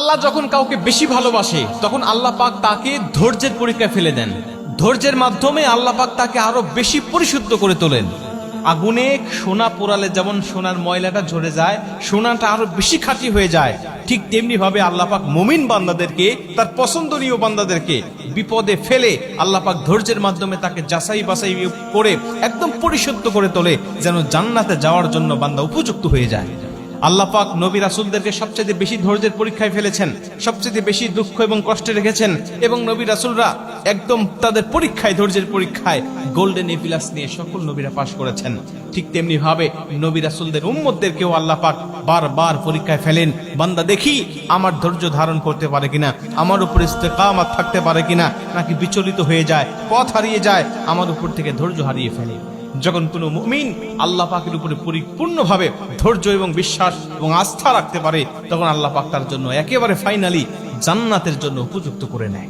আল্লাহ যখন কাউকে বেশি ভালোবাসে তখন আল্লাহ পাক তাকে ধৈর্যের পরীক্ষায় ফেলে দেন। ধৈর্যের মাধ্যমে আল্লাহ পাক তাকে আরো বেশি পরিশুদ্ধ করে তোলেন। আগুনে সোনা পোড়ালে যেমন সোনার ময়লাটা ঝরে যায়, সোনাটা আরো বেশি খাঁটি হয়ে যায়, ঠিক তেমনি ভাবে আল্লাহ পাক মুমিন বান্দাদেরকে, তার পছন্দনীয় বান্দাদেরকে বিপদে ফেলে আল্লাহ পাক ধৈর্যের মাধ্যমে তাকে যাচাই বাছাই করে একদম পরিশুদ্ধ করে তোলে, যেন জান্নাতে যাওয়ার জন্য বান্দা উপযুক্ত হয়ে যায়। আল্লাহ পাক নবী রাসূলদেরকে সবচেয়ে বেশি ধৈর্যের পরীক্ষায় ফেলেছেন, সবচেয়ে বেশি দুঃখ এবং কষ্টে রেখেছেন, এবং নবী রাসূলরা একদম তাদের পরীক্ষায়, ধৈর্যের পরীক্ষায় গোল্ডেন এ প্লাস নিয়ে সকল নবীরা পাশ করেছেন। ঠিক তেমনি ভাবে নবী রাসূলদের উম্মতদেরকেও আল্লাহ পাক বারবার পরীক্ষায় ফেলেন, বান্দা দেখি আমার ধৈর্য ধারণ করতে পারে কিনা, আমার উপর ইস্তেকামত থাকতে পারে কিনা, নাকি বিচলিত হয়ে যায়, পথ হারিয়ে যায়, আমার উপর থেকে ধৈর্য হারিয়ে ফেলে। যখন কোনো মুমিন আল্লাহ পাকের উপরে পরিপূর্ণভাবে ধৈর্য এবং বিশ্বাস এবং আস্থা রাখতে পারে, তখন আল্লাহ পাক তার জন্য একেবারে ফাইনালি জান্নাতের জন্য উপযুক্ত করে নেয়।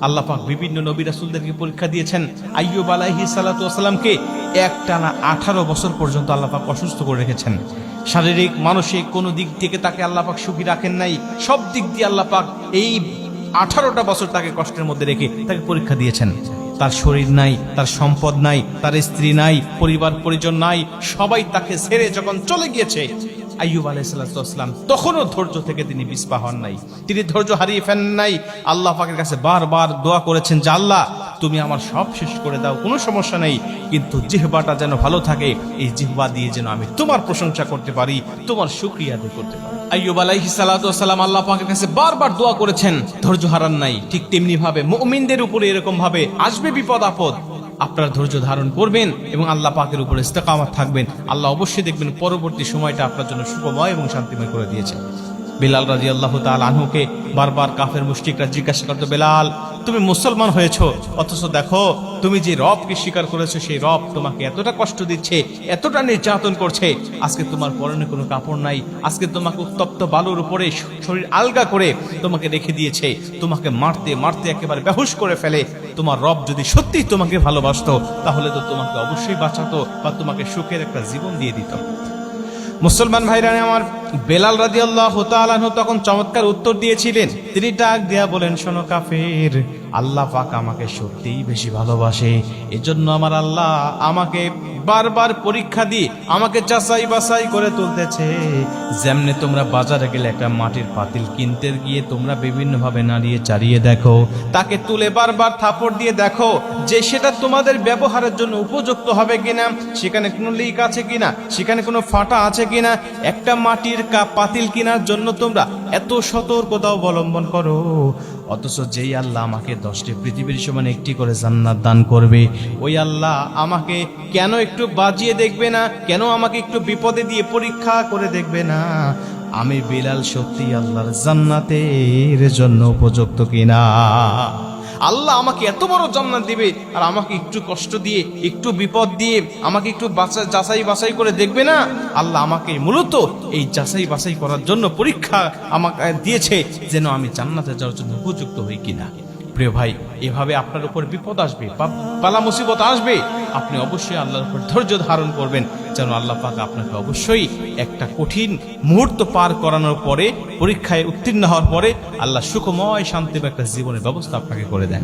আল্লাহ পাক বিভিন্ন নবী রাসূলদেরকে পরীক্ষা দিয়েছেন। আইয়ুব আলাইহিস সালাতু ওয়াস সালামকে একটানা 18 বছর পর্যন্ত আল্লাহ পাক অসুস্থ করে রেখেছেন। শারীরিক মানসিক কোনো দিক থেকে তাকে আল্লাহ পাক সুখী রাখেন নাই, সব দিক দিয়ে আল্লাহ পাক এই 18টা বছর তাকে কষ্টের মধ্যে রেখে তাকে পরীক্ষা দিয়েছেন। তার শরীর নাই, তার সম্পদ নাই, তার স্ত্রী নাই, পরিবার পরিজন নাই, সবাই তাকে ছেড়ে যখন চলে গিয়েছে, আইয়ুব আলাইহিস সালাম তখনও ধৈর্য থেকে তিনি পিছপা হন নাই, তিনি ধৈর্য হারিয়ে ফেলেন নাই। আল্লাহ পাকের কাছে বারবার দোয়া করেছেন যে আল্লাহ তুমি আমার সব শেষ করে দাও, কোনো সমস্যা নেই, কিন্তু জিহ্বাটা যেন ভালো থাকে, এই জিহ্বা দিয়ে যেন আমি তোমার প্রশংসা করতে পারি, তোমার শুকরিয়া আদায় করতে পারি। আইয়ুব আলাইহিস সালাম আল্লাহ পাকের কাছে বারবার দোয়া করেছেন, ধৈর্য হারান নাই। ঠিক তেমনি ভাবে মুমিনদের উপরে এরকম ভাবে আসবে বিপদ আপদ, আপনার ধৈর্য ধারণ করবেন এবং আল্লাহ পাকের উপরে ইস্তেকামত থাকবেন, আল্লাহ অবশ্যই দেখবেন পরবর্তী সময়টা আপনার জন্য সুখময় এবং শান্তিময় করে দিয়েছেন। বেলাল রাদিয়াল্লাহু তাআলা আনহুকে বারবার কাফের মুশরিকরা জিজ্ঞাসা করত, বেলাল তুমি মুসলমান হয়েছো, অথচ দেখো তুমি যে রবকে স্বীকার করেছো সেই রব তোমাকে এতটা কষ্ট দিচ্ছে, এতটা নির্যাতন করছে, আজকে তোমার পরনে কোনো কাপড় নাই, আজকে তোমাকে উত্তপ্ত বালুর উপরে শরীর আলগা করে তোমাকে রেখে দিয়েছে, তোমাকে মারতে মারতে একেবারে বেহুশ করে ফেলে। তোমার রব যদি সত্যি তোমাকে ভালোবাসতো তাহলে তো তোমাকে অবশ্যই বাঁচাতো বা তোমাকে সুখের একটা জীবন দিয়ে দিত। মুসলমান ভাইরা আমার, বেলাল রাদিয়াল্লাহু তাআলা আনহু তখন চমৎকার উত্তর দিয়েছিলেন। তিনি ডাক দিয়া বলেন, শোনো কাফের, আল্লাহ পাক আমাকে সত্যিই বেশি ভালোবাসে, এজন্য আমার আল্লাহ আমাকে বারবার পরীক্ষা দিয়ে আমাকে যাচাই বাছাই করে তুলতেছে। যেমনে তোমরা বাজারে গেলে একটা মাটির পাতিল কিনতে গিয়ে তোমরা বিভিন্ন ভাবে নাড়িয়ে চাড়িয়ে দেখো, তাকে তুলে বারবার থাপড় দিয়ে দেখো যে সেটা তোমাদের ব্যবহারের জন্য উপযুক্ত হবে কিনা, সেখানে কোনো লিক আছে কিনা, সেখানে কোনো ফাটা আছে কিনা। একটা মাটির পাতিল কেনার জন্য তোমরা এত সতর্কতা অবলম্বন করো, অথচ যেই আল্লাহ আমাকে 10টি পৃথিবীর সমান একটি করে জান্নাত দান করবে, ওই আল্লাহ আমাকে কেন একটু বাজিয়ে দেখবে না, কেন আমাকে একটু বিপদে দিয়ে পরীক্ষা করে দেখবে না, আমি বেলাল সত্যি আল্লাহর জান্নাতের জন্য উপযুক্ত কিনা। আল্লাহ আমাকে এত বড় জান্নাত দিবে আর আমাকে একটু কষ্ট দিয়ে, একটু বিপদ দিয়ে আমাকে একটু যাচাই বাছাই করে দেখবে না। আল্লাহ আমাকে মূলত এই যাচাই বাছাই করার জন্য পরীক্ষা আমাকে দিয়েছে, যেন আমি জান্নাতে যাওয়ার জন্য উপযুক্ত হই কিনা। প্রিয় ভাই, এভাবে আপনার উপর বিপদ আসবে, বালা মুসিবত আসবে, আপনি অবশ্যই আল্লাহর উপর ধৈর্য ধারণ করবেন, যেন আল্লাহ পাক আপনাকে অবশ্যই একটা কঠিন মুহূর্ত পার করানোর পরে, পরীক্ষায় উত্তীর্ণ হওয়ার পরে আল্লাহ সুখময় শান্তি একটা জীবনের ব্যবস্থা আপনাকে করে দেন।